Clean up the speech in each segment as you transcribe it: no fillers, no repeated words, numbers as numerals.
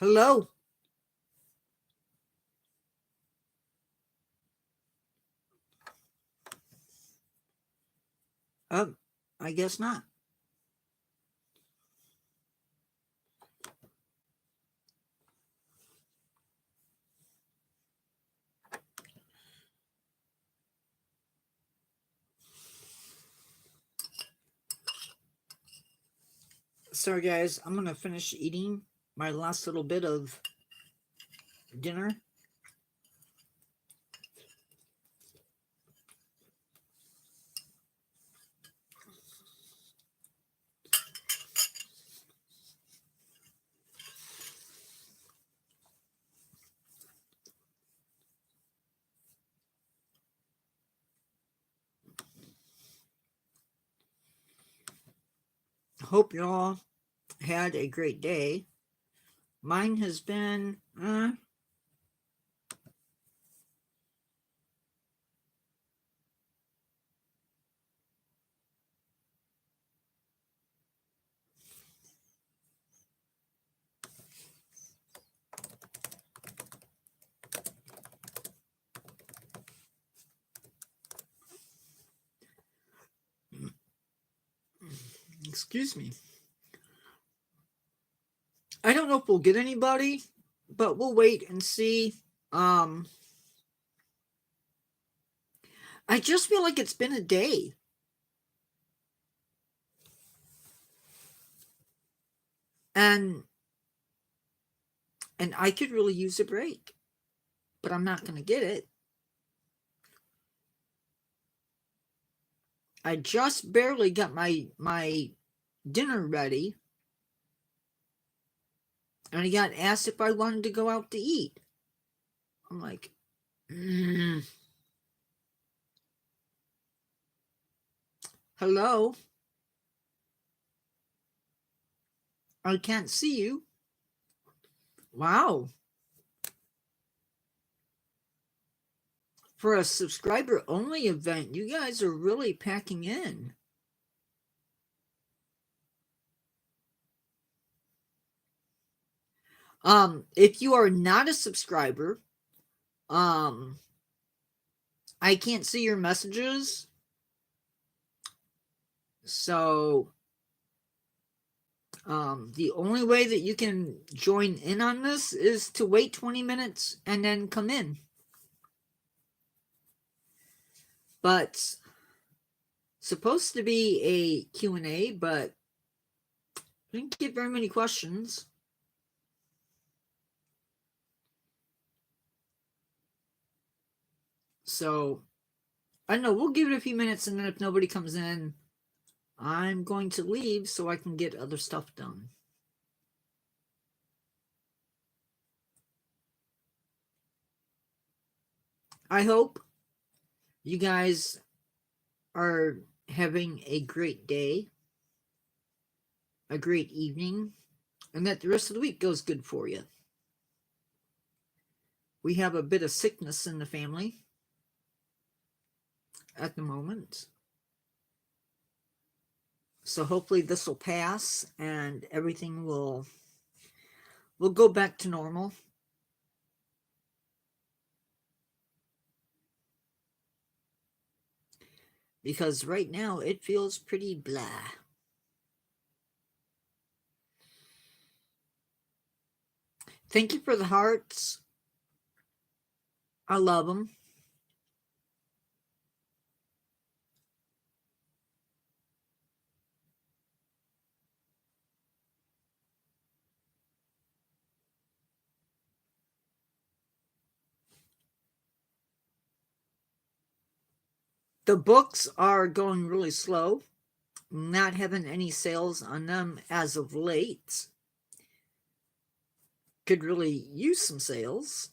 Hello. I guess not. Sorry, guys. I'm going to finish eating my last little bit of dinner. Hope you all had a great day. Mine has been excuse me. I don't know if we'll get anybody, but we'll wait and see. I just feel like it's been a day. And I could really use a break, but I'm not going to get it. I just barely got my dinner ready, and I got asked if I wanted to go out to eat. I'm like, hello? I can't see you. Wow. For a subscriber-only event, you guys are really packing in. If you are not a subscriber, I can't see your messages. So, the only way that you can join in on this is to wait 20 minutes and then come in. But supposed to be a Q&A, but didn't get very many questions. So, I don't know, we'll give it a few minutes, and then if nobody comes in, I'm going to leave so I can get other stuff done. I hope you guys are having a great day, a great evening, and that the rest of the week goes good for you. We have a bit of sickness in the family at the moment. So hopefully this will pass and everything will go back to normal. Because right now it feels pretty blah. Thank you for the hearts. I love them. The books are going really slow. Not having any sales on them as of late. Could really use some sales,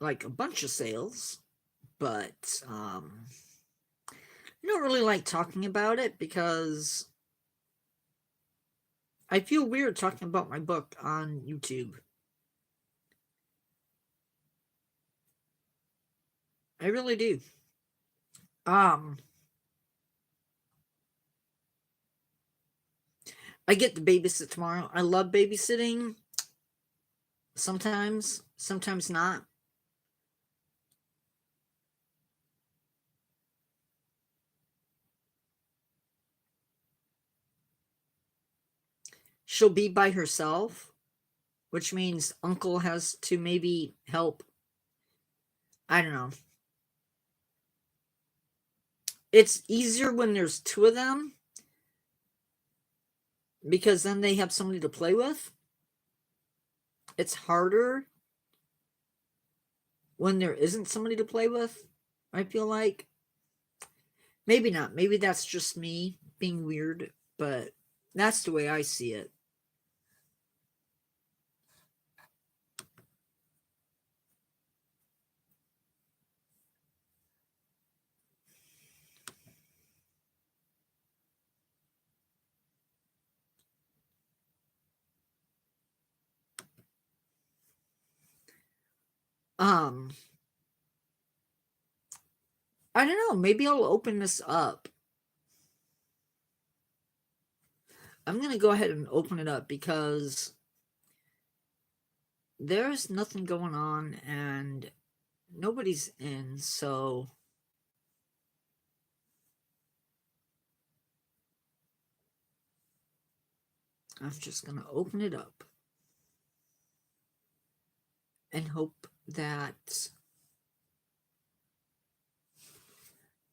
like a bunch of sales, but I don't really like talking about it because I feel weird talking about my book on YouTube. I really do. I get to babysit tomorrow. I love babysitting. sometimes not. She'll be by herself, which means uncle has to maybe help. I don't know. It's easier when there's two of them because then they have somebody to play with. It's harder when there isn't somebody to play with, I feel like. Maybe not. Maybe that's just me being weird, but that's the way I see it. I don't know. Maybe I'll open this up. I'm going to go ahead and open it up because there's nothing going on and nobody's in, so I'm just going to open it up and hope that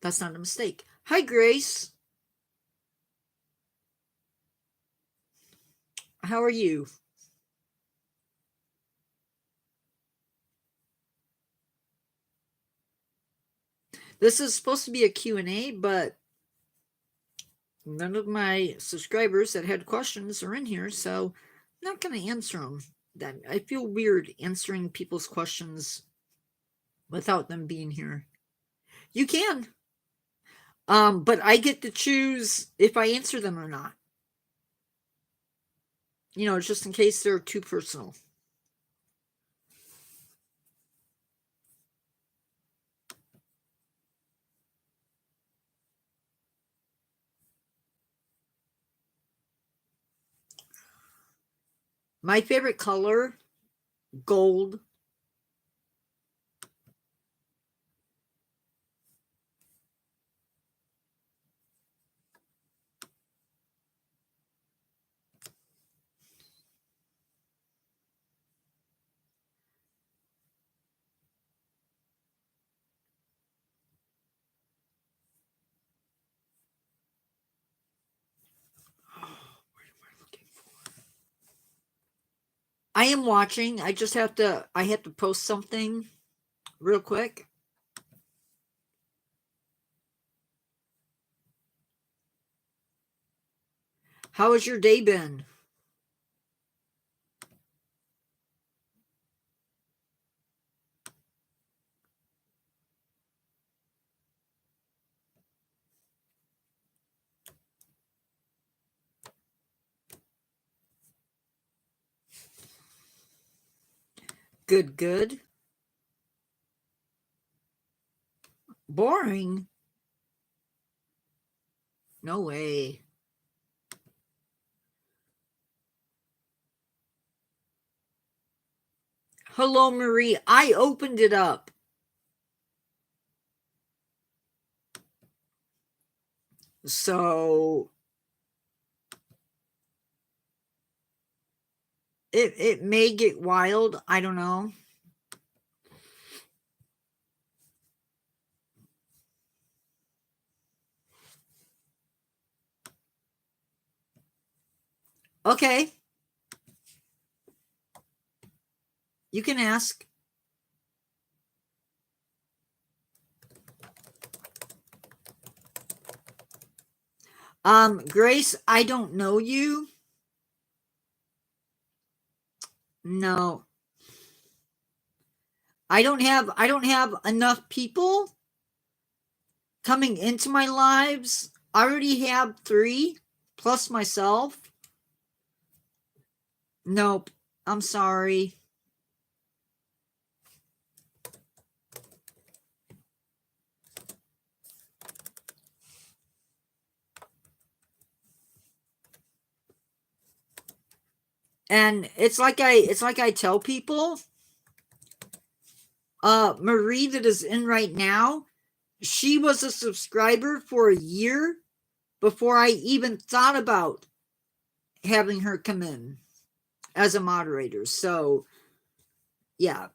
that's not a mistake. Hi, Grace. How are you? This is supposed to be a Q&A, but none of my subscribers that had questions are in here, so I'm not going to answer them. I feel weird answering people's questions without them being here. You can. But I get to choose if I answer them or not. You know, just in case they're too personal. My favorite color, gold. What am I looking for? I am watching. I have to post something real quick. How has your day been? Good, good. Boring? No way. Hello, Marie. I opened it up. So it may get wild. I don't know. Okay. You can ask. Grace, I don't know you. No. I don't have enough people coming into my lives. I already have 3 plus myself. Nope. I'm sorry. And it's like I tell people, Marie that is in right now, she was a subscriber for a year before I even thought about having her come in as a moderator. So, yeah.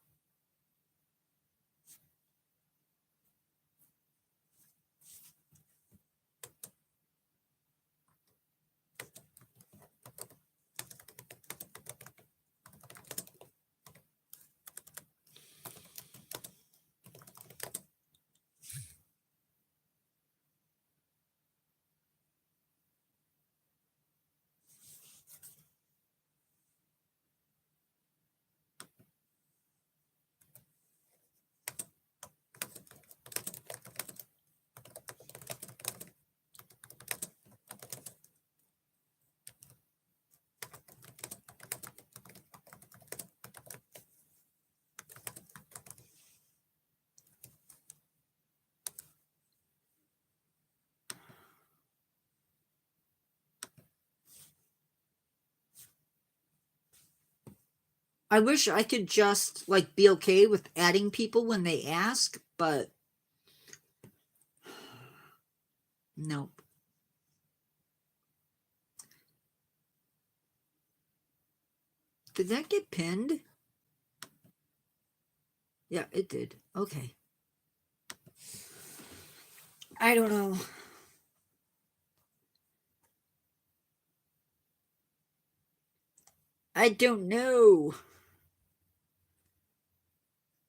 I wish I could just like be okay with adding people when they ask, but nope. Did that get pinned? Yeah, it did. Okay. I don't know. I don't know.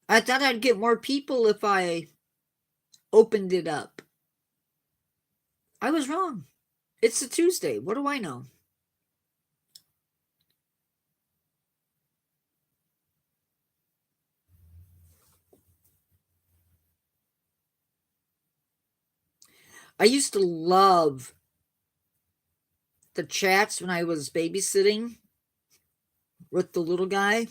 I thought I'd get more people if I opened it up. I was wrong. It's a Tuesday. What do I know? I used to love the chats when I was babysitting with the little guy.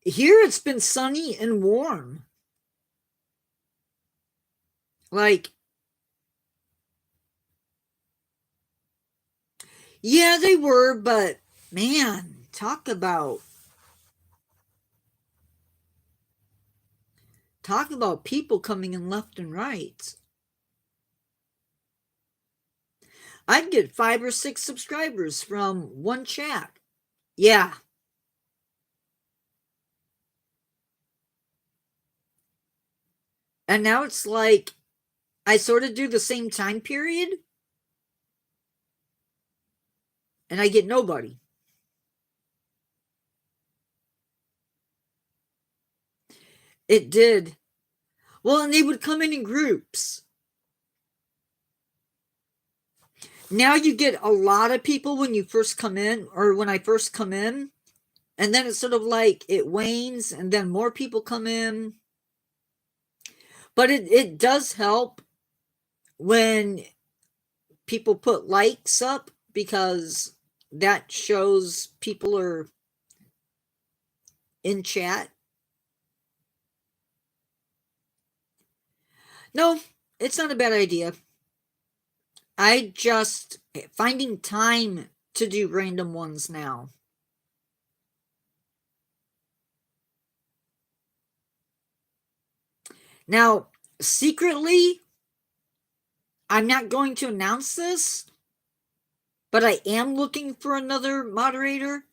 Here it's been sunny and warm. Like, yeah, they were, but man, talk about people coming in left and right. I'd get 5 or 6 subscribers from one chat. Yeah. And now it's like I sort of do the same time period and I get nobody. It did. Well, and they would come in groups. Now you get a lot of people when you first come in, or when I first come in, and then it's sort of like it wanes and then more people come in. But it does help when people put likes up, because that shows people are in chat. No, it's not a bad idea. I just finding time to do random ones now. Now, secretly, I'm not going to announce this, but I am looking for another moderator.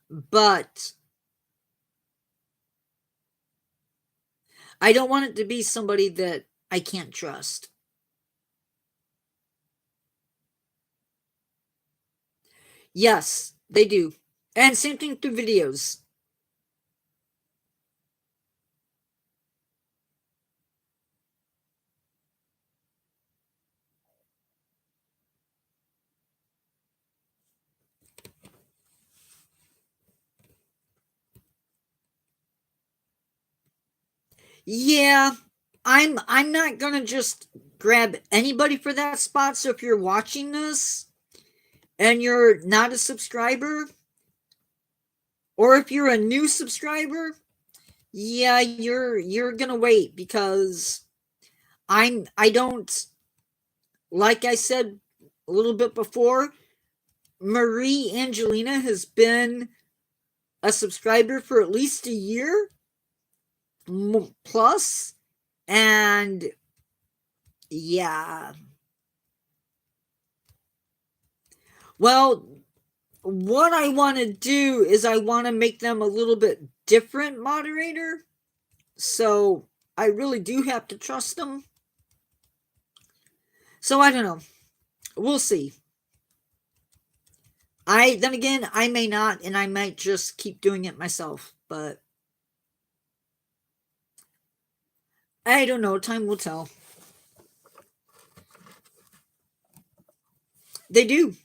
But I don't want it to be somebody that I can't trust. Yes, they do. And same thing through videos. Yeah, I'm not gonna just grab anybody for that spot. So if you're watching this and you're not a subscriber, or if you're a new subscriber, yeah, you're gonna wait, because I don't like I said a little bit before, Marie Angelina has been a subscriber for at least a year plus, and yeah. Well, what I want to do is I want to make them a little bit different moderator. So I really do have to trust them. So I don't know. We'll see. Then again, I may not, and I might just keep doing it myself, but I don't know. Time will tell. They do.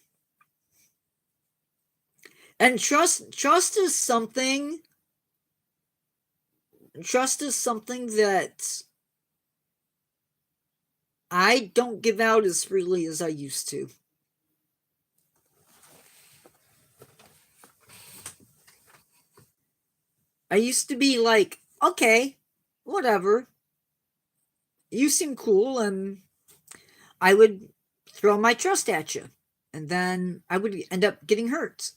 And trust is something that I don't give out as freely as I used to. I used to be like, okay, whatever. You seem cool, and I would throw my trust at you, and then I would end up getting hurt.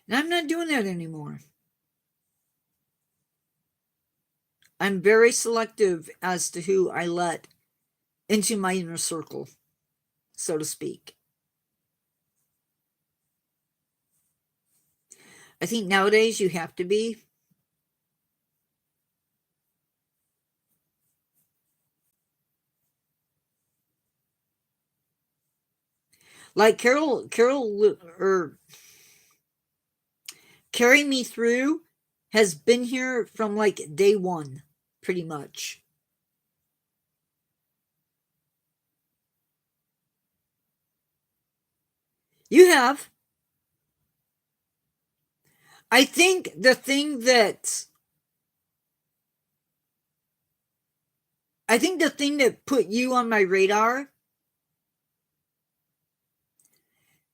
And I'm not doing that anymore. I'm very selective as to who I let into my inner circle, so to speak. I think nowadays you have to be. Like Carol, or Carry Me Through has been here from like day one, pretty much. You have. I think the thing that put you on my radar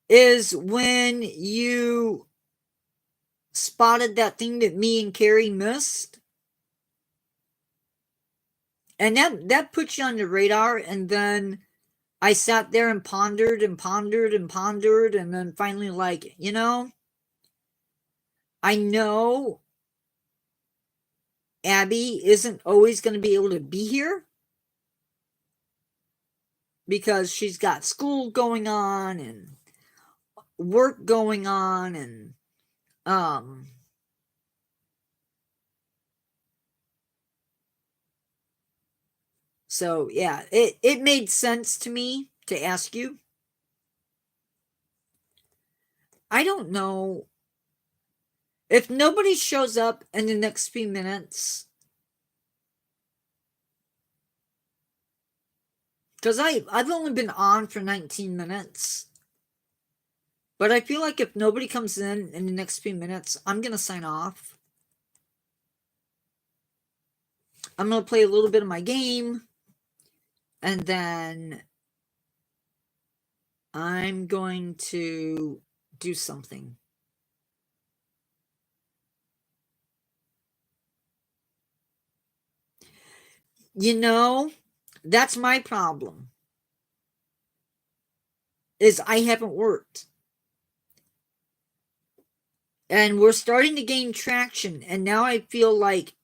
is when you spotted that thing that me and Carrie missed. And that put you on the radar, and then I sat there and pondered and pondered and pondered, and then finally, like, I know Abby isn't always going to be able to be here because she's got school going on and work going on, and so yeah, it made sense to me to ask you. I don't know if nobody shows up in the next few minutes, because I've only been on for 19 minutes. But I feel like if nobody comes in the next few minutes, I'm going to sign off. I'm going to play a little bit of my game, and then I'm going to do something. That's my problem, is I haven't worked. And we're starting to gain traction, and now I feel like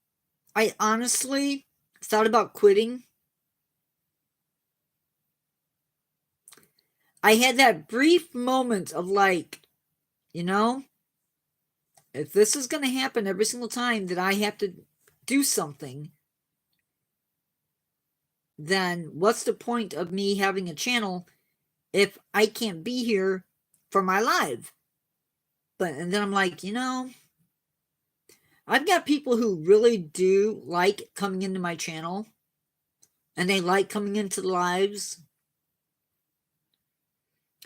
I honestly thought about quitting. I had that brief moment of like, if this is going to happen every single time that I have to do something, then what's the point of me having a channel if I can't be here for my live? And then I'm like, I've got people who really do like coming into my channel, and they like coming into the lives.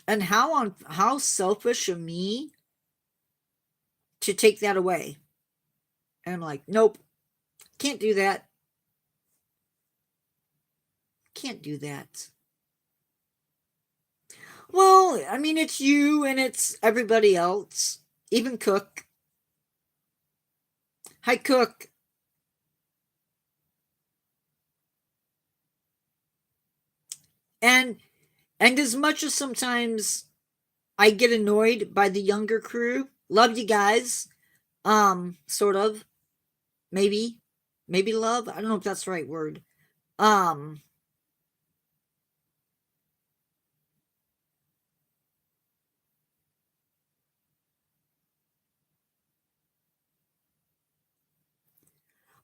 And how selfish of me to take that away. And I'm like, nope, can't do that. Can't do that. Well, I mean, it's you and it's everybody else, even Cook. Hi, Cook. And as much as sometimes I get annoyed by the younger crew, love you guys. Sort of. Maybe. Maybe love. I don't know if that's the right word. Um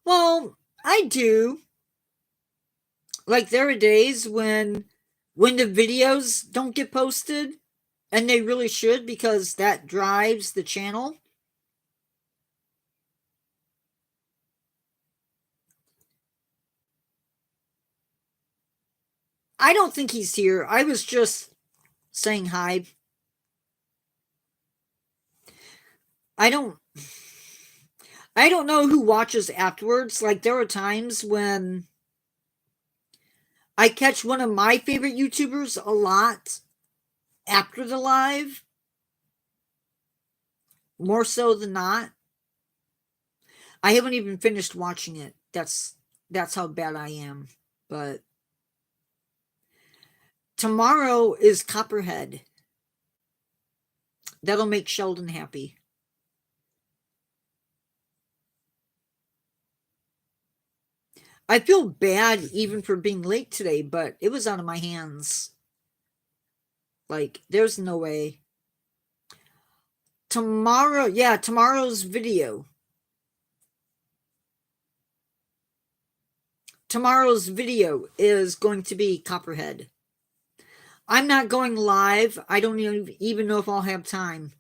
well, I do. Like there are days when the videos don't get posted, and they really should, because that drives the channel. I don't think he's here. I was just saying hi. I don't I don't know who watches afterwards. Like there are times when I catch one of my favorite YouTubers a lot after the live, more so than not. I haven't even finished watching it. That's how bad I am. But tomorrow is Copperhead. That'll make Sheldon happy. I feel bad even for being late today, but it was out of my hands. Like, there's no way. Tomorrow, yeah, tomorrow's video. Tomorrow's video is going to be Copperhead. I'm not going live. I don't even know if I'll have time.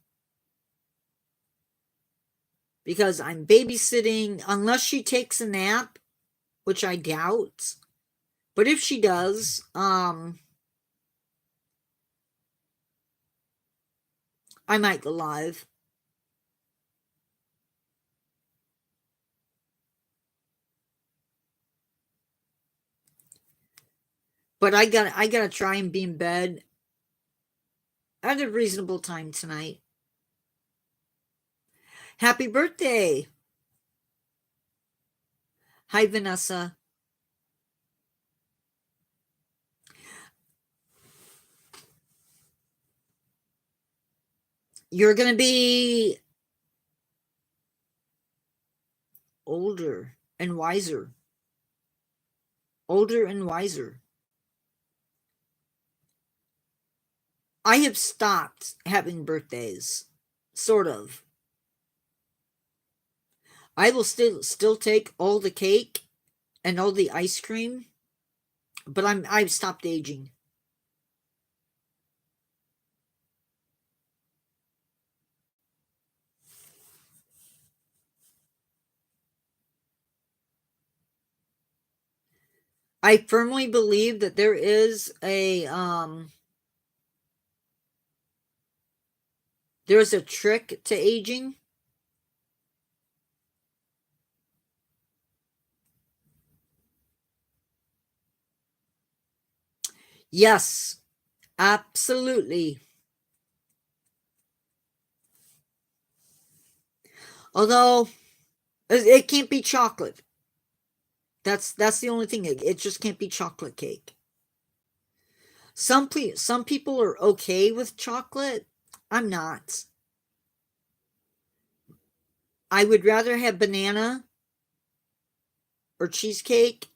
Because I'm babysitting, unless she takes a nap, which I doubt. But if she does, I might go live. But I gotta try and be in bed at a reasonable time tonight. Happy birthday! Hi, Vanessa. You're gonna be older and wiser. Older and wiser. I have stopped having birthdays. Sort of. I will still take all the cake and all the ice cream, but I've stopped aging. I firmly believe that there is there's a trick to aging. Yes, absolutely. Although it can't be chocolate. That's the only thing. It just can't be chocolate cake. Some people are okay with chocolate. I'm not. I would rather have banana or cheesecake.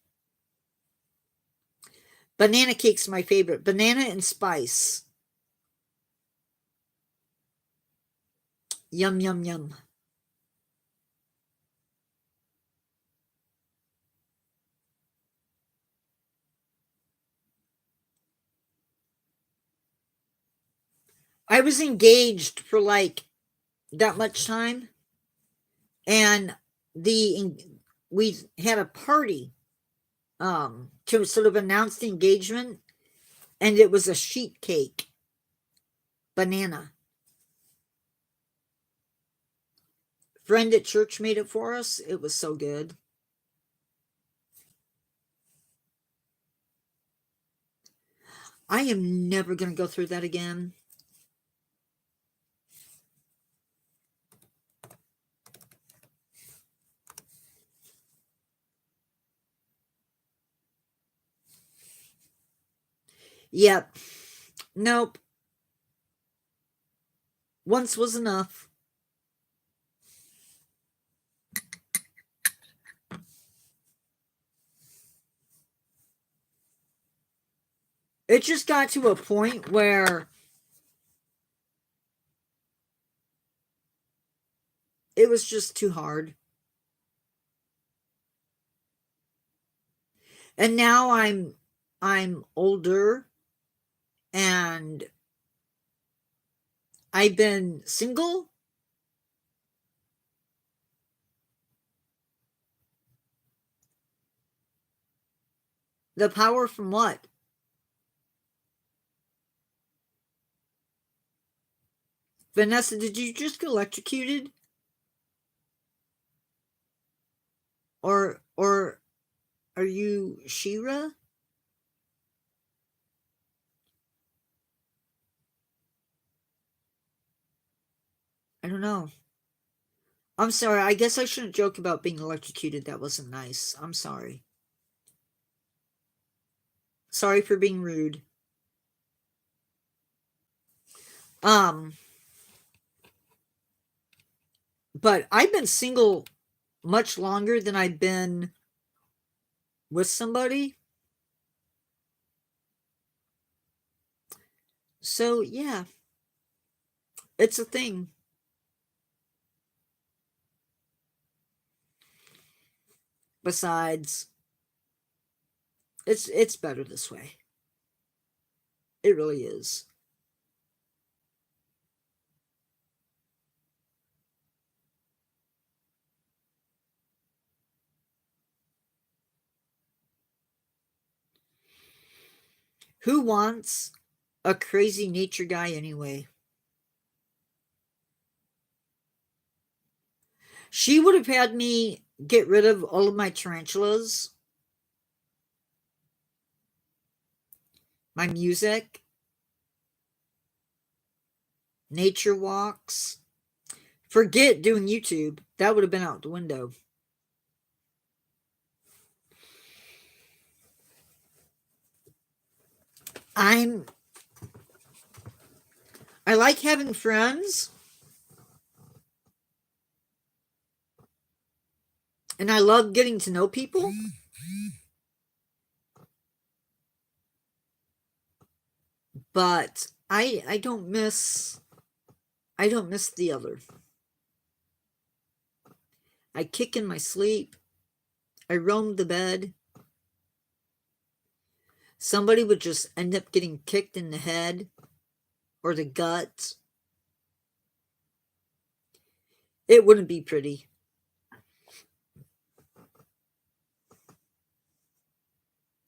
Banana cake's my favorite. Banana and spice. Yum, yum, yum. I was engaged for like that much time, and we had a party to sort of announce the engagement, and it was a sheet cake. Banana. Friend at church made it for us. It was so good. I am never going to go through that again. Yep. Nope. Once was enough. It just got to a point where it was just too hard. And now I'm older and I've been single. The power from what? Vanessa, did you just get electrocuted? Or are you Shira? I don't know. I'm sorry. I guess I shouldn't joke about being electrocuted. That wasn't nice. I'm sorry. Sorry for being rude. But I've been single much longer than I've been with somebody. So, yeah, it's a thing. Besides, it's better this way. It really is. Who wants a crazy nature guy anyway? She would have had me get rid of all of my tarantulas, my music, nature walks. Forget doing YouTube. That would have been out the window. I like having friends. And I love getting to know people. But I don't miss the other. I kick in my sleep. I roam the bed. Somebody would just end up getting kicked in the head or the gut. It wouldn't be pretty.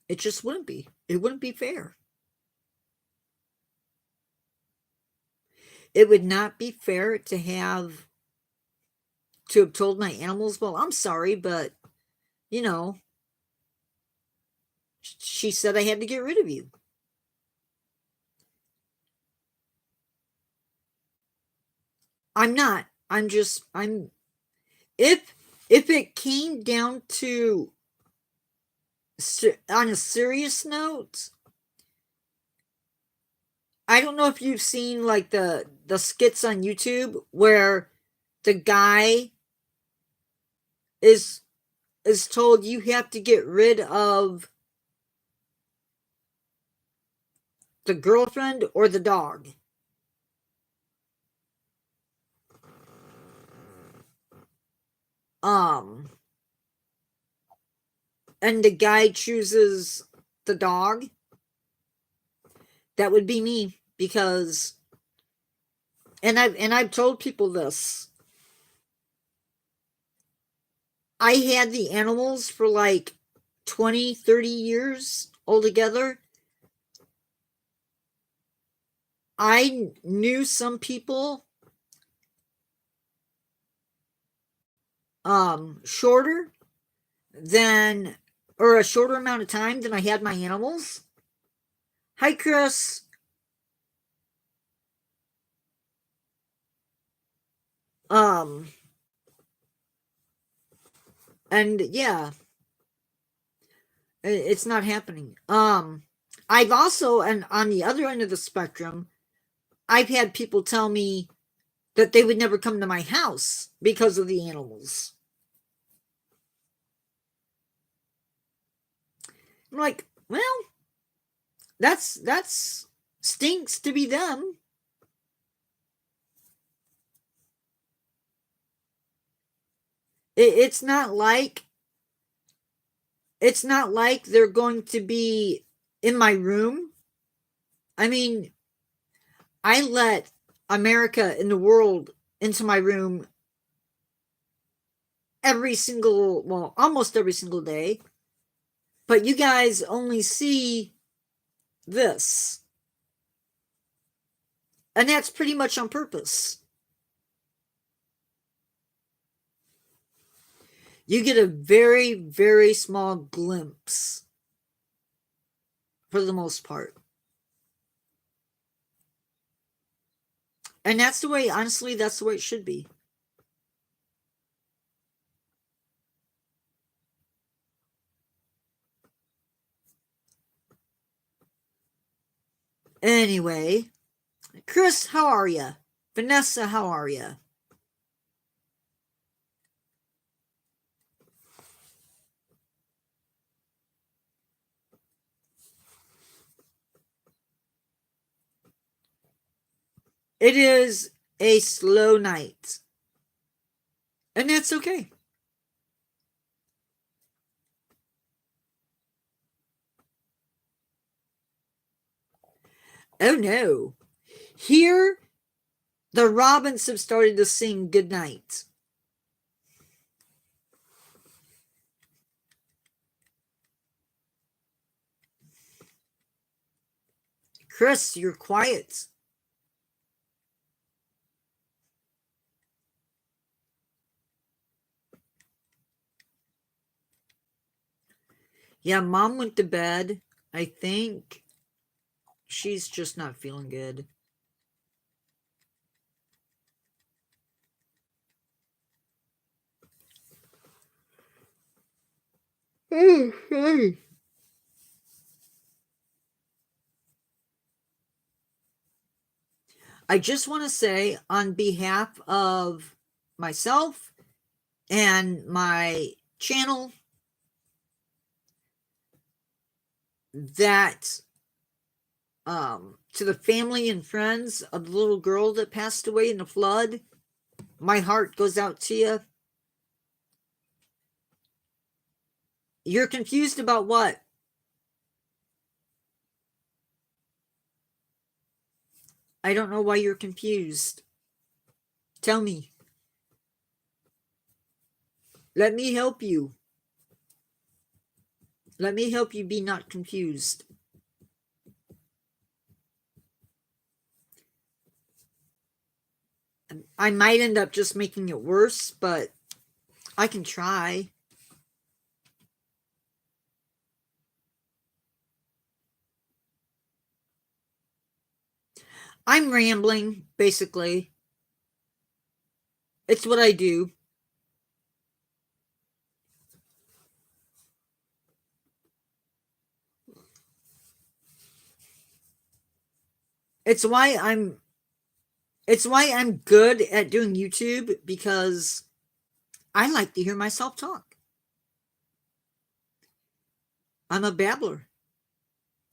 It just wouldn't be. It wouldn't be fair. It would not be fair to have told my animals, well, I'm sorry, but you know, she said I had to get rid of you. I'm not. I'm if it came down to on a serious note, I don't know if you've seen like the skits on YouTube where the guy is told you have to get rid of the girlfriend or the dog. Um and the guy chooses the dog. That would be me, because I've told people this. I had the animals for like 20, 30 years altogether. I knew some people shorter than, or a shorter amount of time than I had my animals. Hi, Chris. Um and yeah, it's not happening. I've also, and on the other end of the spectrum, I've had people tell me that they would never come to my house because of the animals. I'm like, well, that's stinks to be them. It's not like they're going to be in my room. I mean, I let America and the world into my room almost every single day. But you guys only see this. And that's pretty much on purpose. You get a very, very small glimpse for the most part. And that's the way, honestly, that's the way it should be. Anyway, Chris, how are you? Vanessa, how are you? It is a slow night. And that's okay. Oh no. Here, the robins have started to sing good night. Chris, you're quiet. Yeah, Mom went to bed. I think she's just not feeling good. I just want to say, on behalf of myself and my channel, that to the family and friends of the little girl that passed away in the flood, my heart goes out to you. You're confused about what? I don't know why you're confused. Tell me. Let me help you. Let me help you be not confused. I might end up just making it worse, but I can try. I'm rambling, basically. It's what I do. It's why I'm good at doing YouTube, because I like to hear myself talk. I'm a babbler.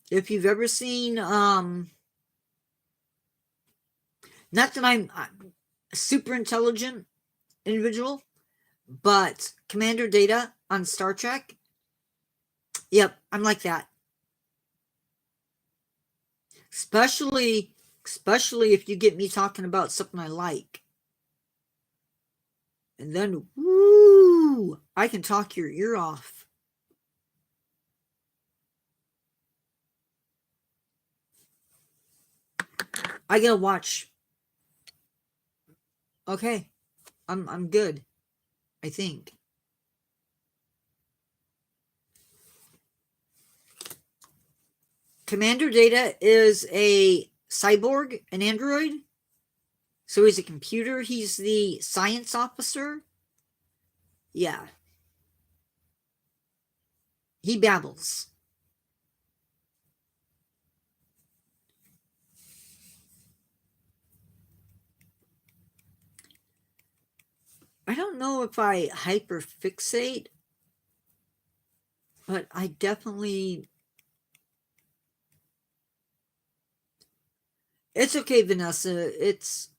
If you've ever seen not that I'm a super intelligent individual, but Commander Data on Star Trek, yep, I'm like that. Especially if you get me talking about something I like. And then, woo, I can talk your ear off. I gotta watch. Okay, I'm good, I think. Commander Data is a cyborg, an android. So he's a computer. He's the science officer. Yeah. He babbles. I don't know if I hyperfixate, but I definitely... It's okay, Vanessa. It's...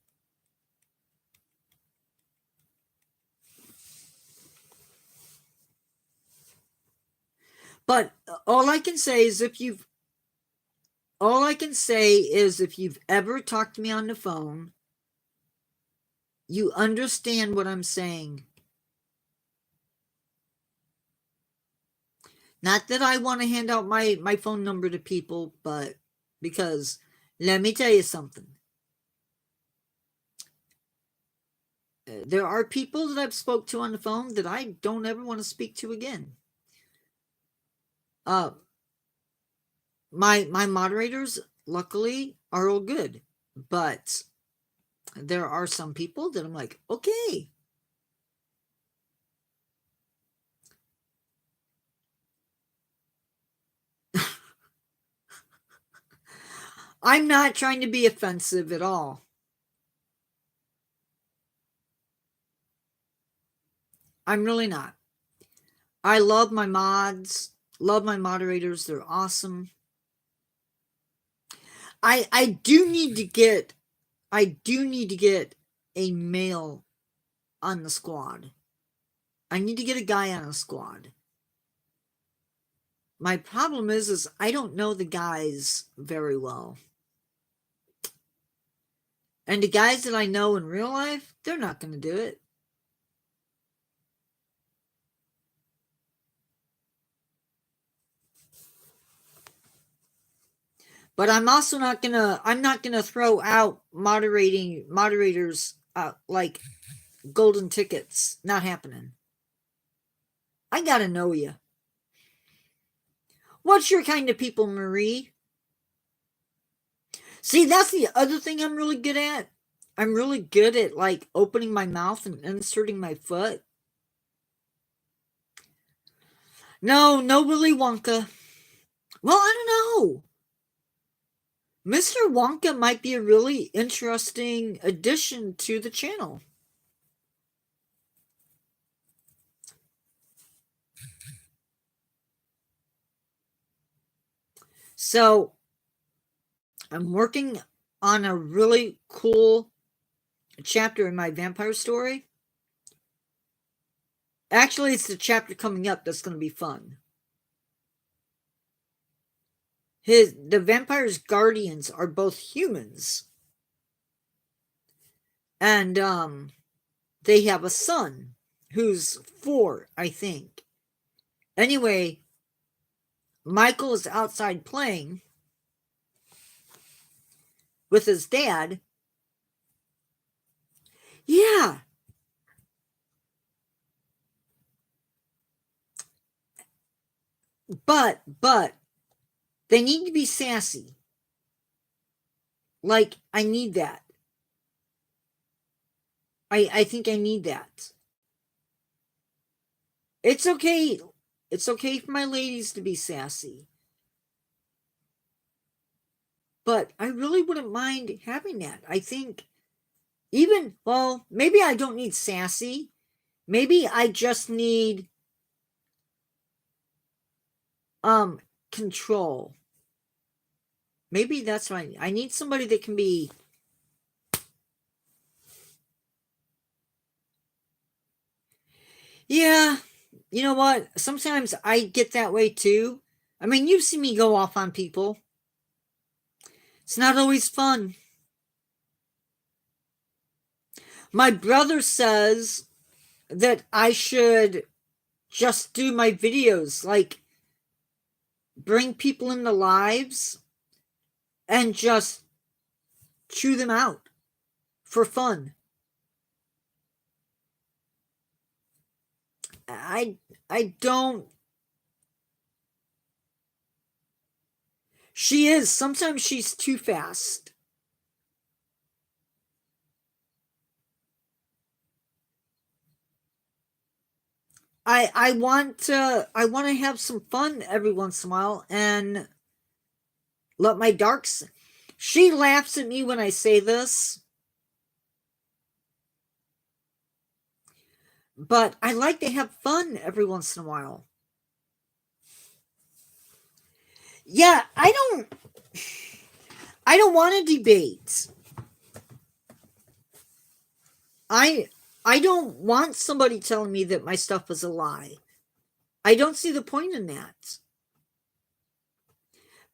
But all I can say is if you've ever talked to me on the phone, you understand what I'm saying. Not that I want to hand out my phone number to people, but because let me tell you something. There are people that I've spoke to on the phone that I don't ever want to speak to again. My moderators, luckily, are all good, but there are some people that I'm like, okay. I'm not trying to be offensive at all. I'm really not. I love my mods, love my moderators. They're awesome. I do need to get a male on the squad. I need to get a guy on a squad. My problem is I don't know the guys very well. And the guys that I know in real life, they're not going to do it. But I'm also not gonna throw out moderators like golden tickets. Not happening. I gotta know you. What's your kind of people, Marie? See, that's the other thing I'm really good at. I'm really good at like opening my mouth and inserting my foot. No Willy Wonka. Well, I don't know. Mr. Wonka might be a really interesting addition to the channel. So, I'm working on a really cool chapter in my vampire story. Actually, it's the chapter coming up that's going to be fun. The vampire's guardians are both humans. And they have a son who's 4, I think. Anyway, Michael is outside playing with his dad. Yeah. But they need to be sassy. Like, I need that. I think I need that. It's okay. It's okay for my ladies to be sassy. But I really wouldn't mind having that. I think well, maybe I don't need sassy. Maybe I just need control. Maybe that's what I need somebody that can be... Yeah, you know what? Sometimes I get that way too. I mean, you've seen me go off on people. It's not always fun. My brother says that I should just do my videos, like bring people into lives and just chew them out for fun. I don't... She is. Sometimes she's too fast. I want to have some fun every once in a while and let my darks... She laughs at me when I say this. but I like to have fun every once in a while. Yeah, I don't want to debate. I don't want somebody telling me that my stuff is a lie. I don't see the point in that.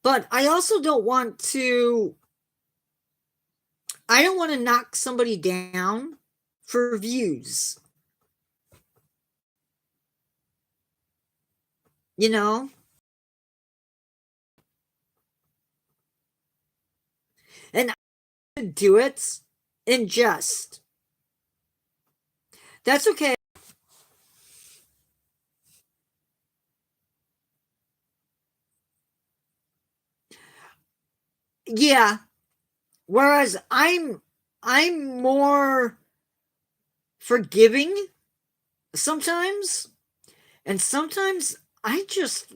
But I also don't want to knock somebody down for views. You know? And I do it in jest. That's okay. Yeah. Whereas I'm more forgiving sometimes, and sometimes I just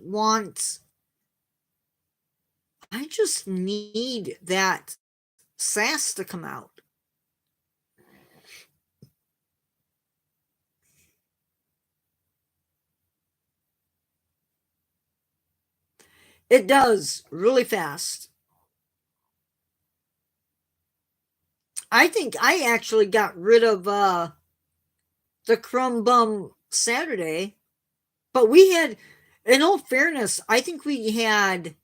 need that sass to come out. It does really fast. I think I actually got rid of the Crumb Bum Saturday, but we had, in all fairness, I think we had.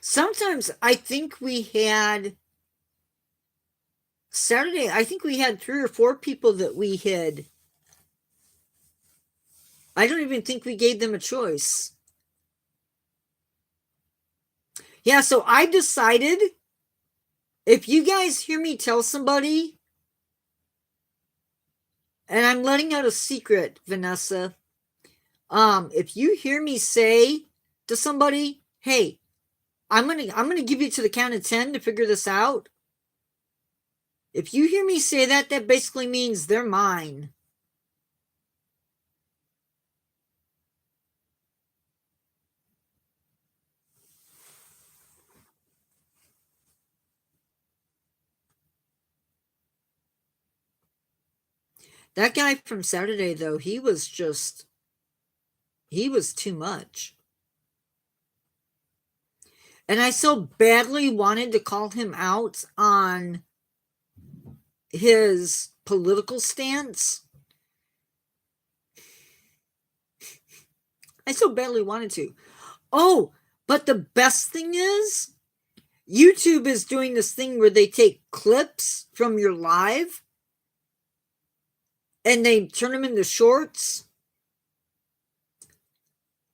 Sometimes I think we had Saturday. I think we had 3 or 4 people that we hid. I don't even think we gave them a choice. Yeah, so I decided if you guys hear me tell somebody, and I'm letting out a secret, Vanessa, if you hear me say to somebody, hey, I'm gonna give you to the count of 10 to figure this out. If you hear me say that, that basically means they're mine. That guy from Saturday, though, he was too much. And I so badly wanted to call him out on his political stance. I so badly wanted to. Oh, but the best thing is, YouTube is doing this thing where they take clips from your live and they turn them into shorts.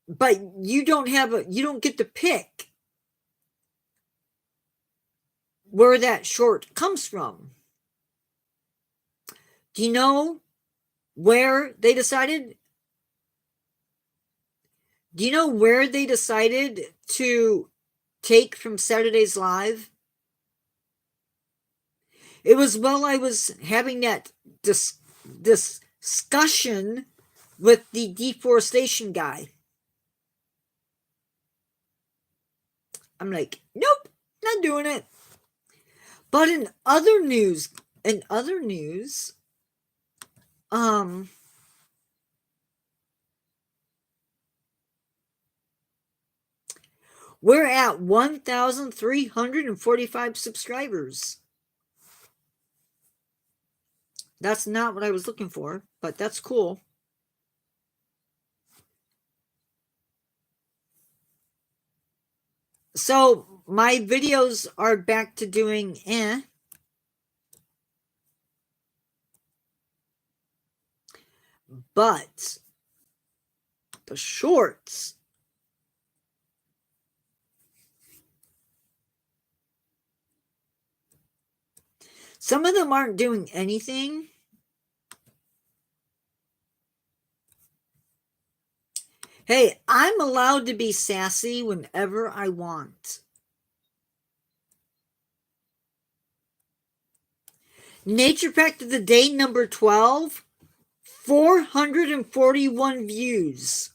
But you don't get to pick where that short comes from. Do you know where they decided? Do you know where they decided to take from Saturday's live? It was while I was having that discussion with the deforestation guy. I'm like, nope, not doing it. But in other news, we're at 1,345 subscribers. That's not what I was looking for, but that's cool. So my videos are back to doing but the shorts, some of them aren't doing anything. Hey, I'm allowed to be sassy whenever I want. Nature Fact of the Day number 12, 441 views.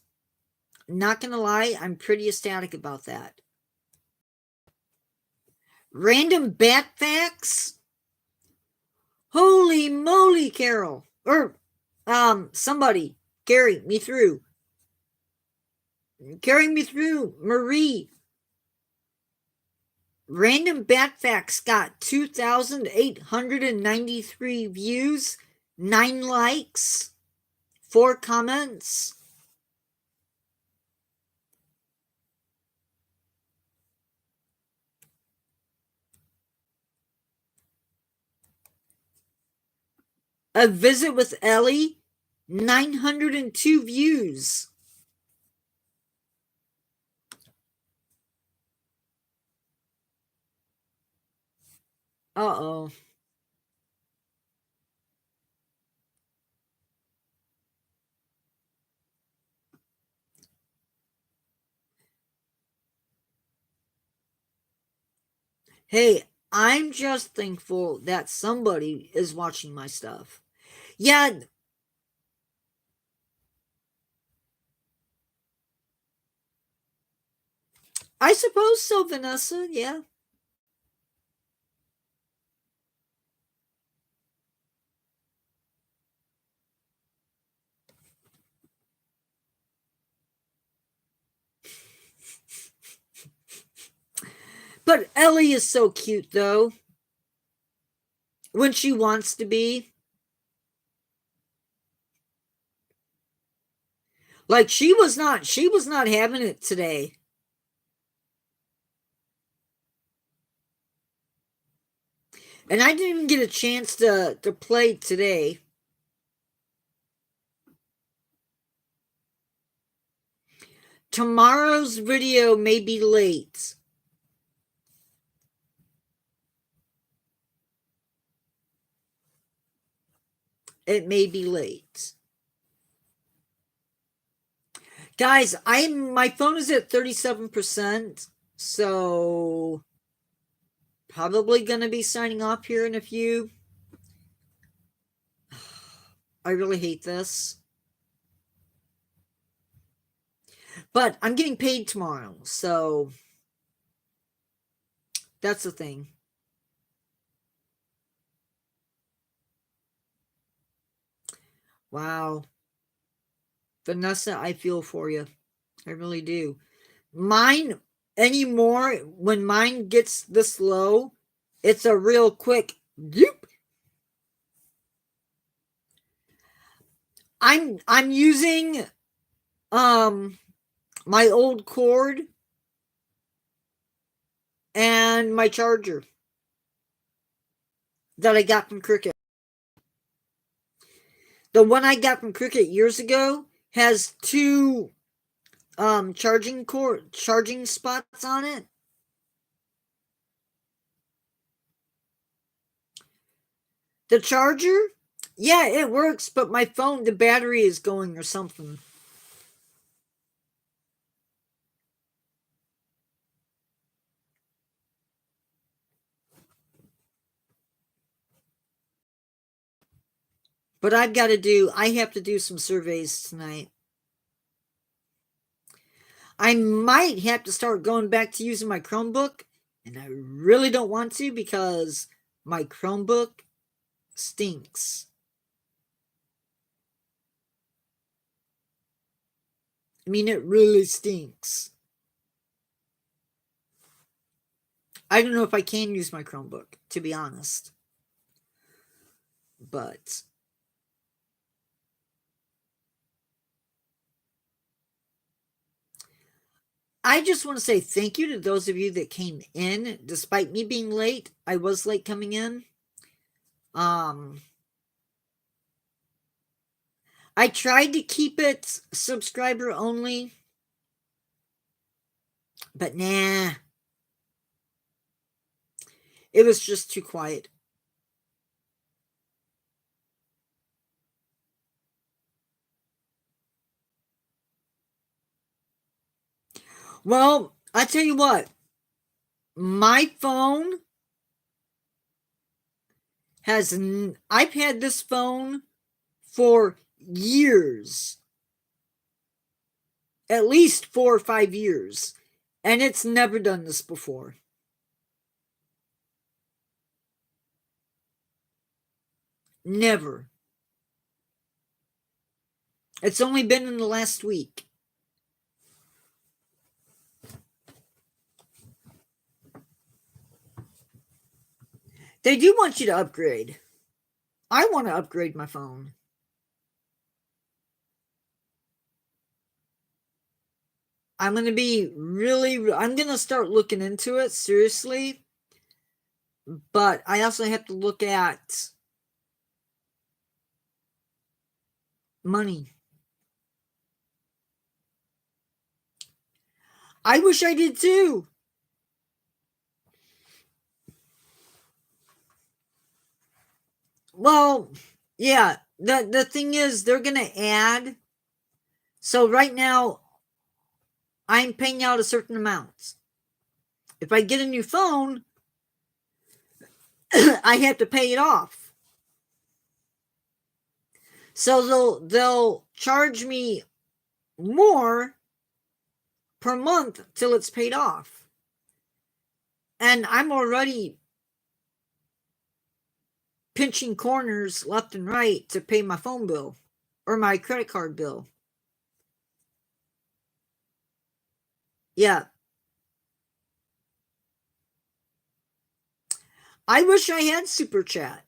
Not gonna lie, I'm pretty ecstatic about that. Random bat facts. Holy moly, Carol. Or, somebody, carry me through. Carry me through, Marie. Random Bat Facts got 2,893 views, 9 likes, 4 comments. A Visit with Ellie, 902 views. Uh-oh. Hey, I'm just thankful that somebody is watching my stuff. Yeah, I suppose so, Vanessa, yeah. But Ellie is so cute, though. When she wants to be. Like, she was not having it today. And I didn't even get a chance to play today. Tomorrow's video may be late. It may be late. Guys, my phone is at 37%, so probably gonna be signing off here in a few. I really hate this. But I'm getting paid tomorrow, so that's the thing. Wow. Vanessa, I feel for you. I really do. Mine anymore, when mine gets this low, it's a real quick doop. I'm using my old cord and my charger that I got from Cricket. The one I got from Cricket years ago has 2 charging spots on it. The charger, yeah, it works, but my phone, the battery is going or something. But I have to do some surveys tonight. I might have to start going back to using my Chromebook, and I really don't want to because my Chromebook stinks. I mean, it really stinks. I don't know if I can use my Chromebook, to be honest. But I just want to say thank you to those of you that came in, despite me being late. I was late coming in. I tried to keep it subscriber only, but nah. It was just too quiet. Well, I tell you what, my phone I've had this phone for years, at least 4 or 5 years, and it's never done this before. Never. It's only been in the last week. They do want you to upgrade. I want to upgrade my phone. I'm going to be I'm going to start looking into it seriously. But I also have to look at money. I wish I did too. Well, yeah, the thing is they're going to add. So right now I'm paying out a certain amount. If I get a new phone, I have to pay it off. So they'll charge me more per month till it's paid off. And I'm already pinching corners left and right to pay my phone bill or my credit card bill. Yeah. I wish I had Super Chat.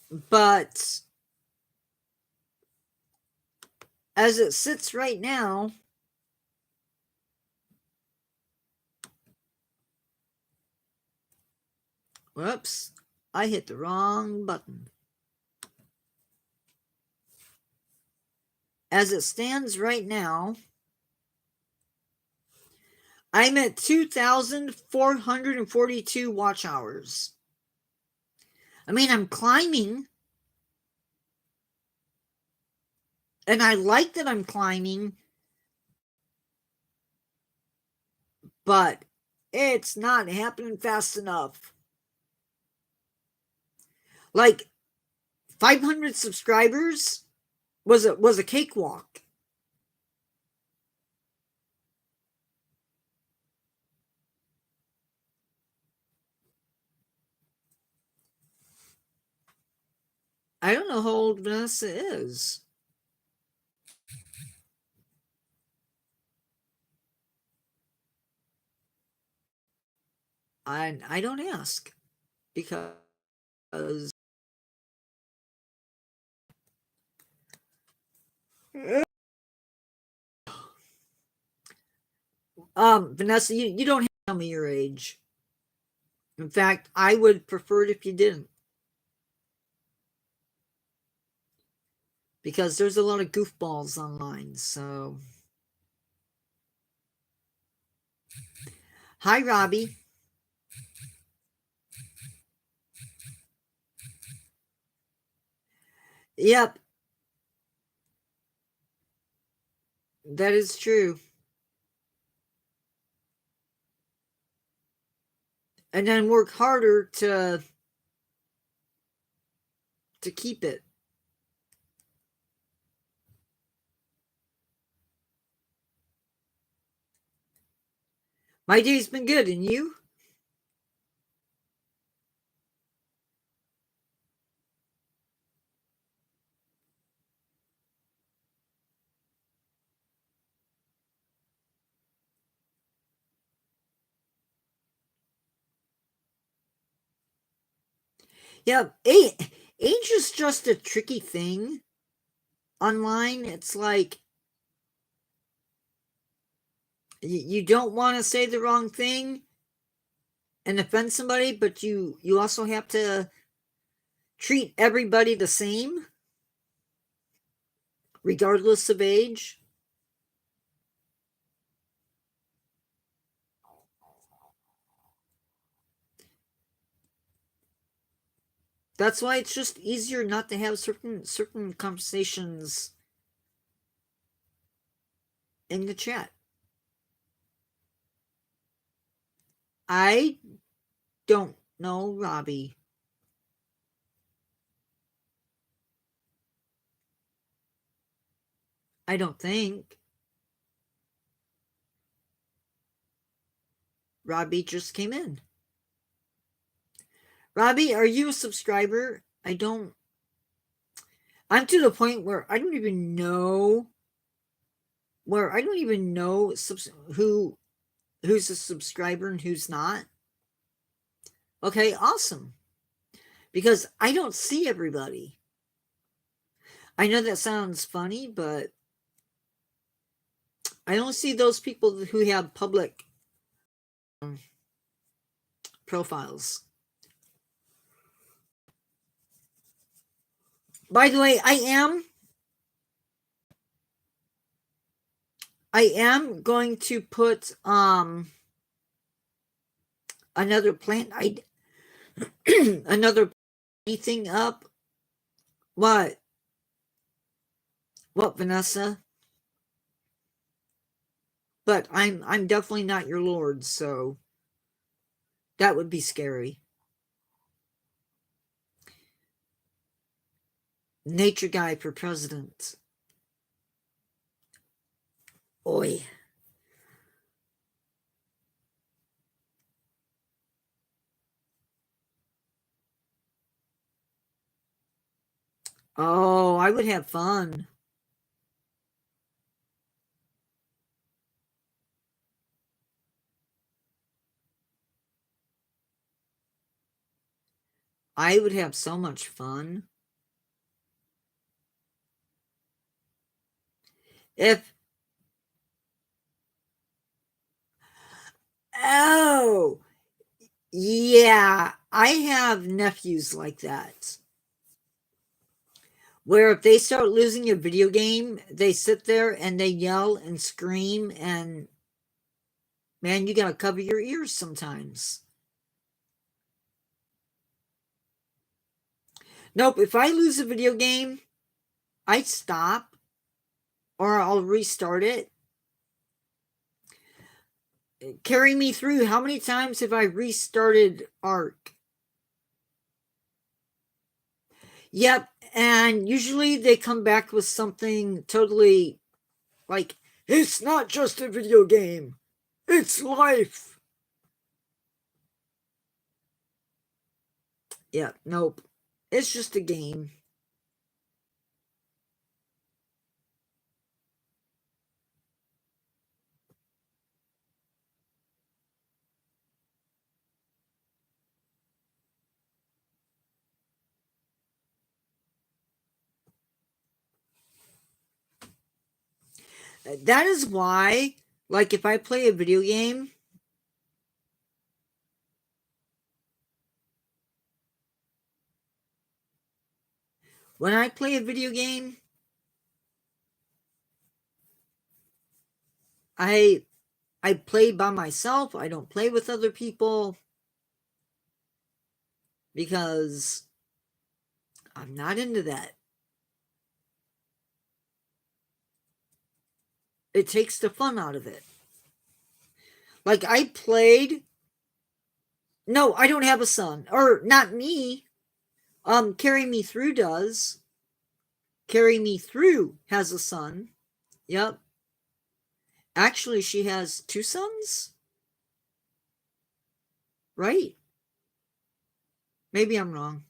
But as it sits right now, whoops, I hit the wrong button. As it stands right now, I'm at 2,442 watch hours. I mean, I'm climbing. And I like that I'm climbing. But it's not happening fast enough. Like 500 subscribers was a cakewalk. I don't know how old Vanessa is. I don't ask because Vanessa, you don't have to tell me your age. In fact, I would prefer it if you didn't. Because there's a lot of goofballs online, so. Hi, Robbie. Yep. That is true. And then work harder to keep it. My day's been good, and you? Yeah, age is just a tricky thing online. It's like you don't want to say the wrong thing and offend somebody, but you also have to treat everybody the same, regardless of age. That's why it's just easier not to have certain conversations in the chat. I don't know, Robbie. I don't think. Robbie just came in. Robbie, are you a subscriber? I'm to the point where I don't even know who's a subscriber and who's not. Okay, awesome. Because I don't see everybody. I know that sounds funny, but I don't see those people who have public profiles. By the way, I am going to put another plant another thing up. What Vanessa? But I'm definitely not your lord, so that would be scary. Nature guy for president. Oi. Oh, I would have fun. I would have so much fun. Oh, yeah, I have nephews like that. Where if they start losing a video game, they sit there and they yell and scream, and man, you gotta cover your ears sometimes. Nope, if I lose a video game, I stop or I'll restart it. Carry me through. How many times have I restarted Ark? Yep, and usually they come back with something totally like, it's not just a video game, it's life. Yeah, nope. It's just a game. That is why, like, if I play a video game, when I play a video game, I play by myself. I don't play with other people because I'm not into that. It takes the fun out of it. Like, I played. No, I don't have a son. Or not me. Carry Me Through does. Carry Me Through has a son. Yep. Actually, she has 2 sons? Right? Maybe I'm wrong.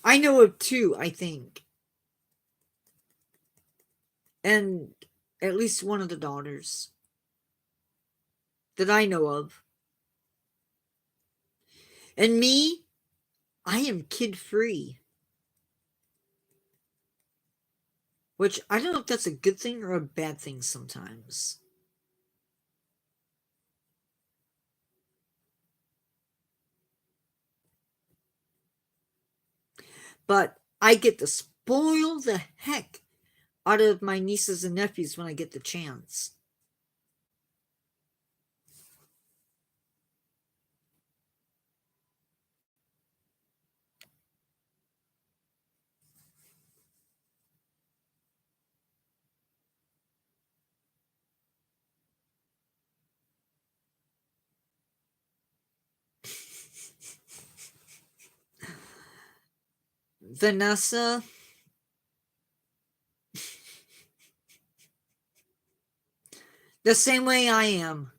I know of 2, I think. And at least one of the daughters that I know of. And me, I am kid free. Which I don't know if that's a good thing or a bad thing sometimes. But I get to spoil the heck out of my nieces and nephews when I get the chance. Vanessa, The same way I am.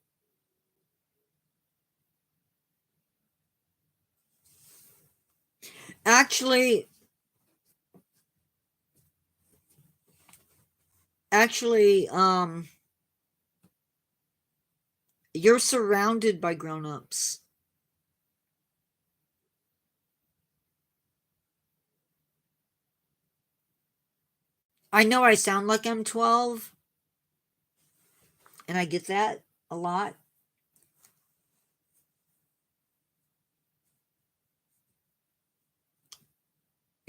Actually, you're surrounded by grown-ups. I know I sound like I'm 12, and I get that a lot.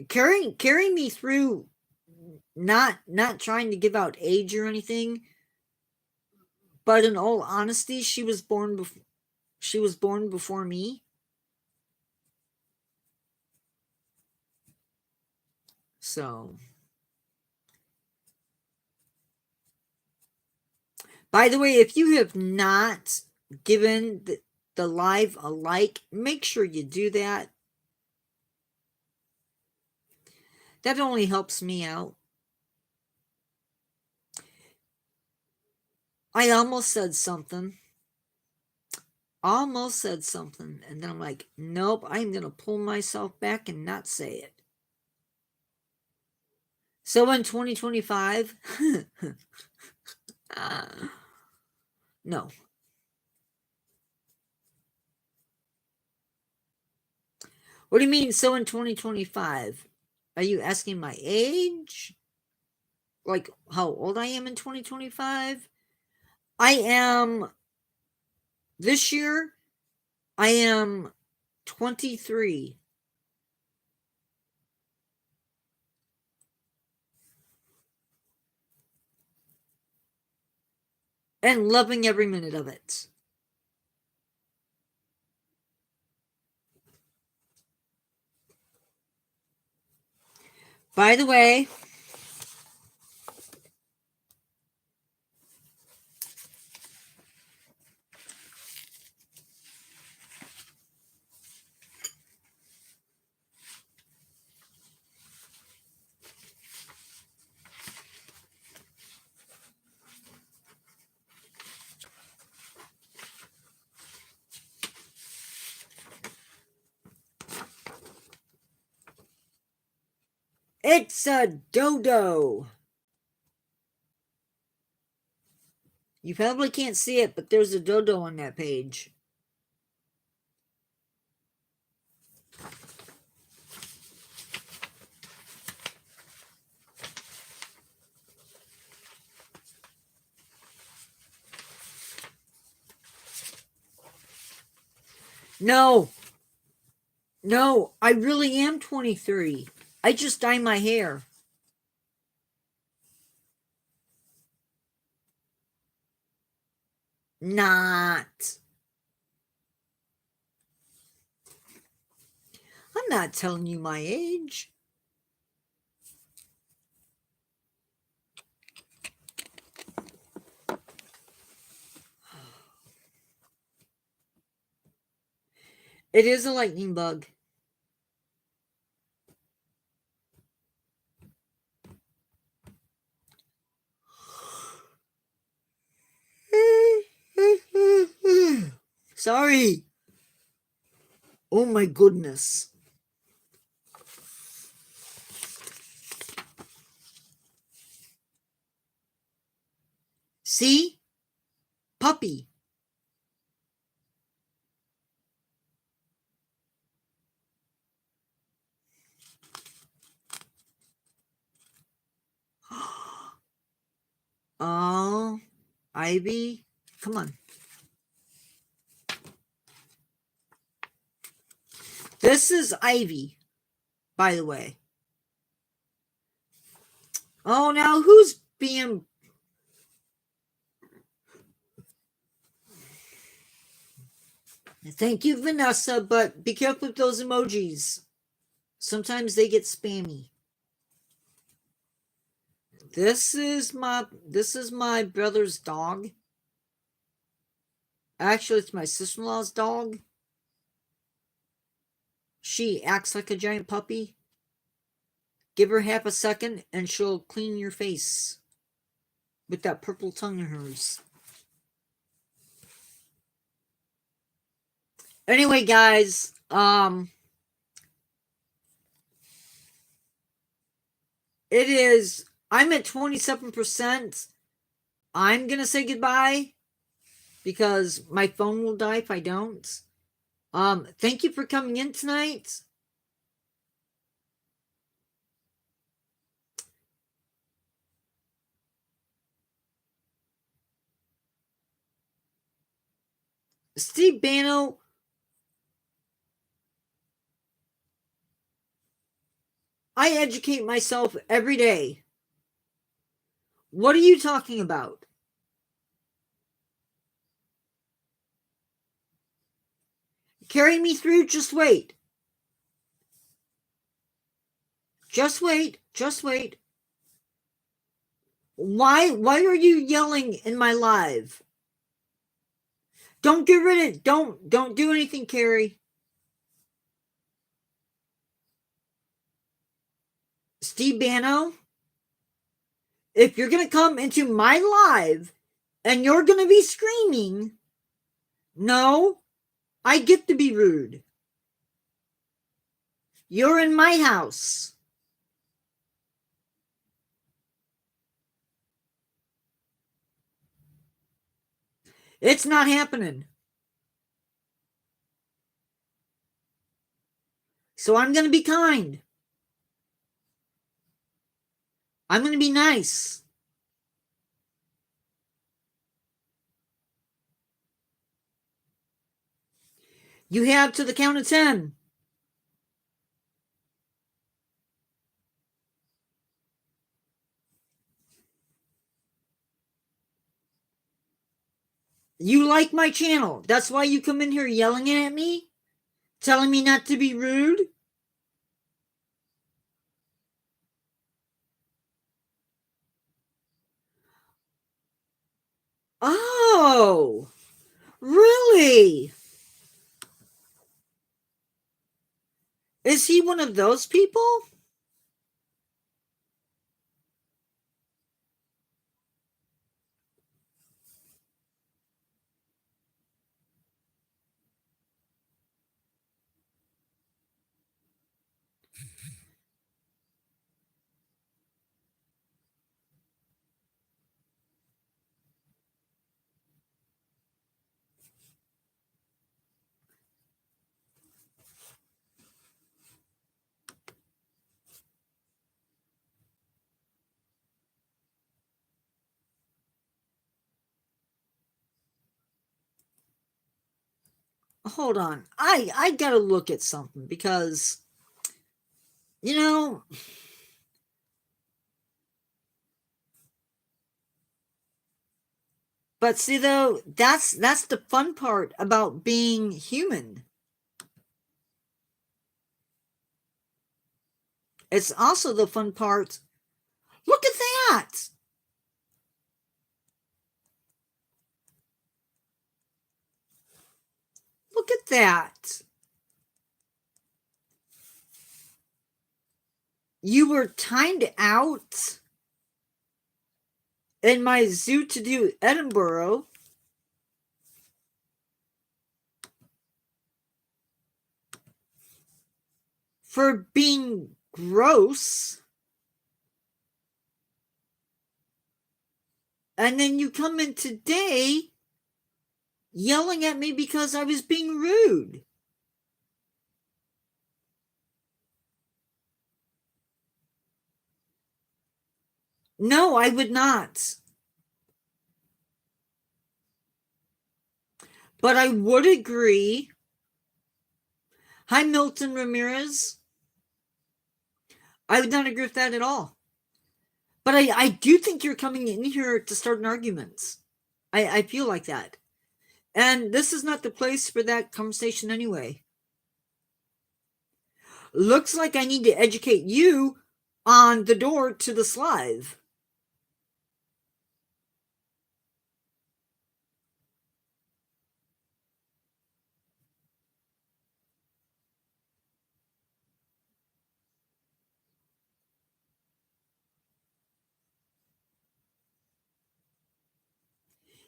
Carrying me through, not trying to give out age or anything, but in all honesty, she was born before me. So, by the way, if you have not given the live a like, make sure you do that. That only helps me out. I almost said something. And then I'm like, nope, I'm going to pull myself back and not say it. So in 2025, no. What do you mean, so in 2025? Are you asking my age? Like how old I am in 2025? I am, this year, I am 23. And loving every minute of it. By the way, it's a dodo. You probably can't see it, but there's a dodo on that page. No, I really am 23. I just dye my hair. Not. I'm not telling you my age. It is a lightning bug. Sorry. Oh my goodness. See? Puppy. Oh, Ivy. Come on. This is Ivy, by the way. Oh, now who's being... Thank you, Vanessa, but be careful with those emojis. Sometimes they get spammy. This is my brother's dog. Actually, it's my sister-in-law's dog. She acts like a giant puppy. Give her half a second and she'll clean your face with that purple tongue of hers. Anyway, guys, it is, I'm at 27%. I'm gonna say goodbye because my phone will die if I don't. Thank you for coming in tonight. Steve Bano, I educate myself every day. What are you talking about? Carry me through, just wait. Just wait, just wait. Why are you yelling in my live? Don't get rid of it. Don't do anything, Carrie. Steve Bano, if you're gonna come into my live and you're gonna be screaming, no, I get to be rude. You're in my house. It's not happening. So I'm gonna be kind. I'm gonna be nice. You have to the count of 10. You like my channel. That's why you come in here yelling at me, telling me not to be rude. Oh, really? Is he one of those people? Hold on. I gotta look at something because, you know, but see though, that's the fun part about being human. It's also the fun part. Look at that. Look at that. You were timed out in my zoo to do Edinburgh for being gross. And then you come in today yelling at me because I was being rude. No, I would not. But I would agree. Hi, Milton Ramirez. I would not agree with that at all. But I do think you're coming in here to start an argument. I feel like that. And this is not the place for that conversation anyway. Looks like I need to educate you on the door to the live.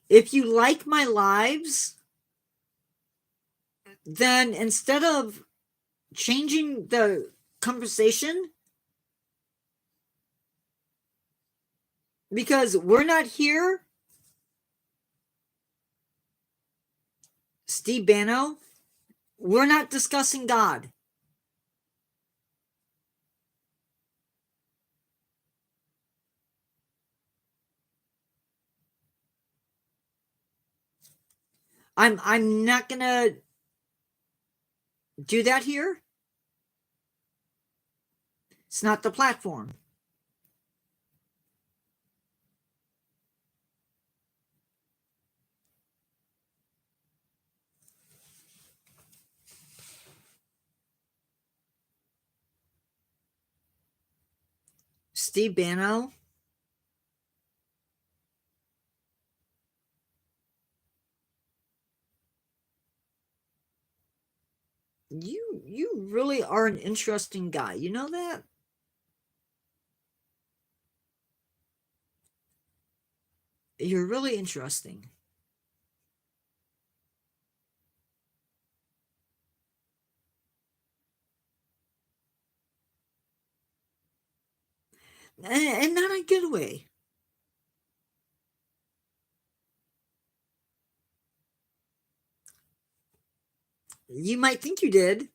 If you like my lives, then instead of changing the conversation, because we're not here, Steve Banno, we're not discussing God. I'm not gonna do that here. It's not the platform. Steve Banno, you really are an interesting guy. You know that? You're really interesting. And not a good way. You might think you did.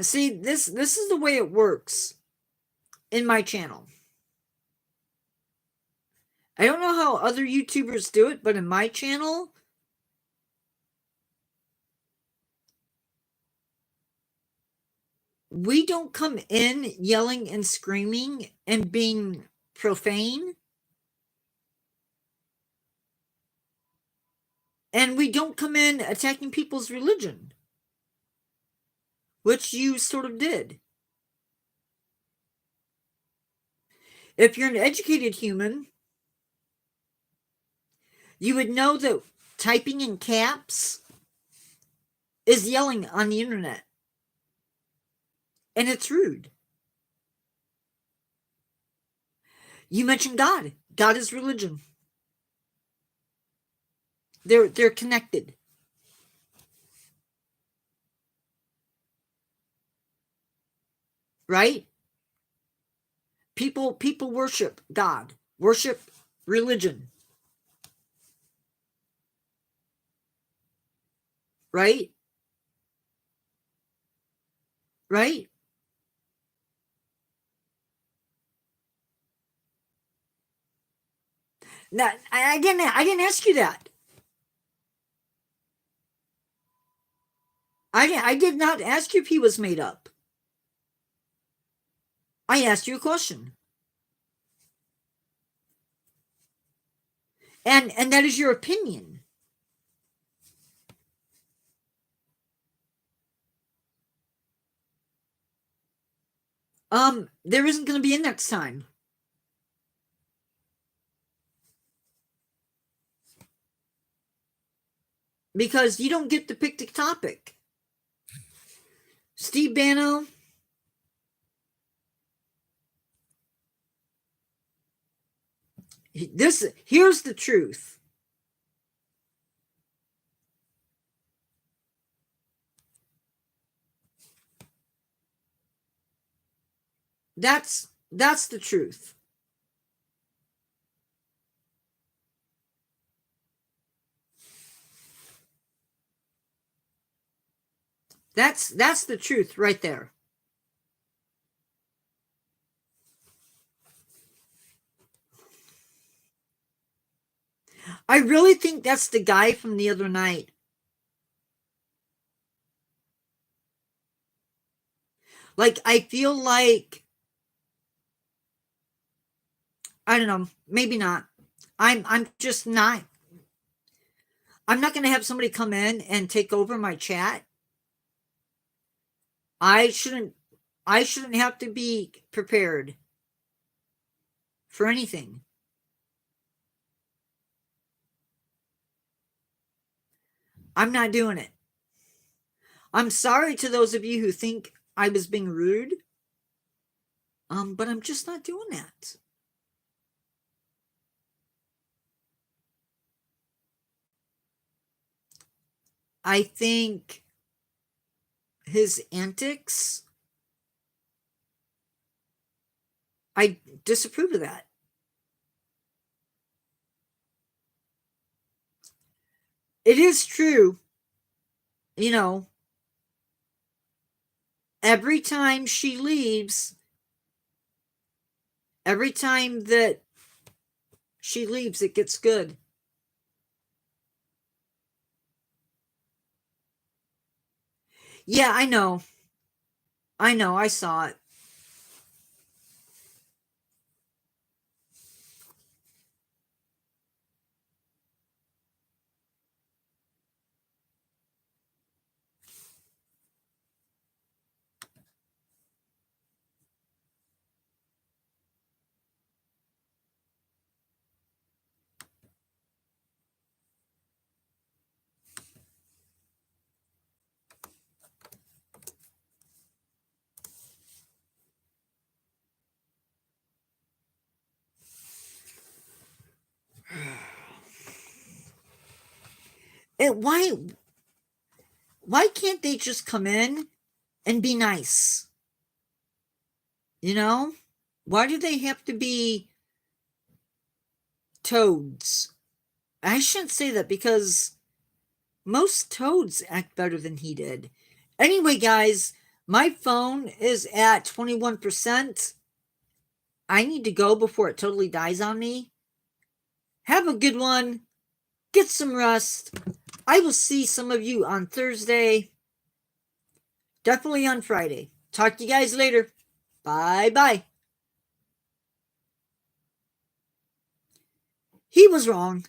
See, this is the way it works in my channel. I don't know how other YouTubers do it, but in my channel, we don't come in yelling and screaming and being profane. And we don't come in attacking people's religion, which you sort of did. If you're an educated human, you would know that typing in caps is yelling on the internet. And it's rude. You mentioned God. God is religion. They're connected. Right? People worship God. Worship religion. Right? Right? Now, I didn't ask you that. I did not ask you if he was made up. I asked you a question. And that is your opinion. There isn't going to be a next time. Because you don't get to pick the topic. Steve Banno, here's the truth. That's the truth. That's the truth right there. I really think that's the guy from the other night. Like, I feel like, I don't know, maybe not. I'm just not. I'm not going to have somebody come in and take over my chat. I shouldn't I shouldn't have to be prepared for anything. I'm not doing it. I'm sorry to those of you who think I was being rude, but I'm just not doing that. I think his antics, I disapprove of that. It is true, you know, every time she leaves, every time that she leaves, it gets good. Yeah, I know. I saw it. Why can't they just come in and be nice? You know? Why do they have to be toads? I shouldn't say that because most toads act better than he did. Anyway, guys, my phone is at 21%. I need to go before it totally dies on me. Have a good one. Get some rest. I will see some of you on Thursday. Definitely on Friday. Talk to you guys later. Bye bye. He was wrong.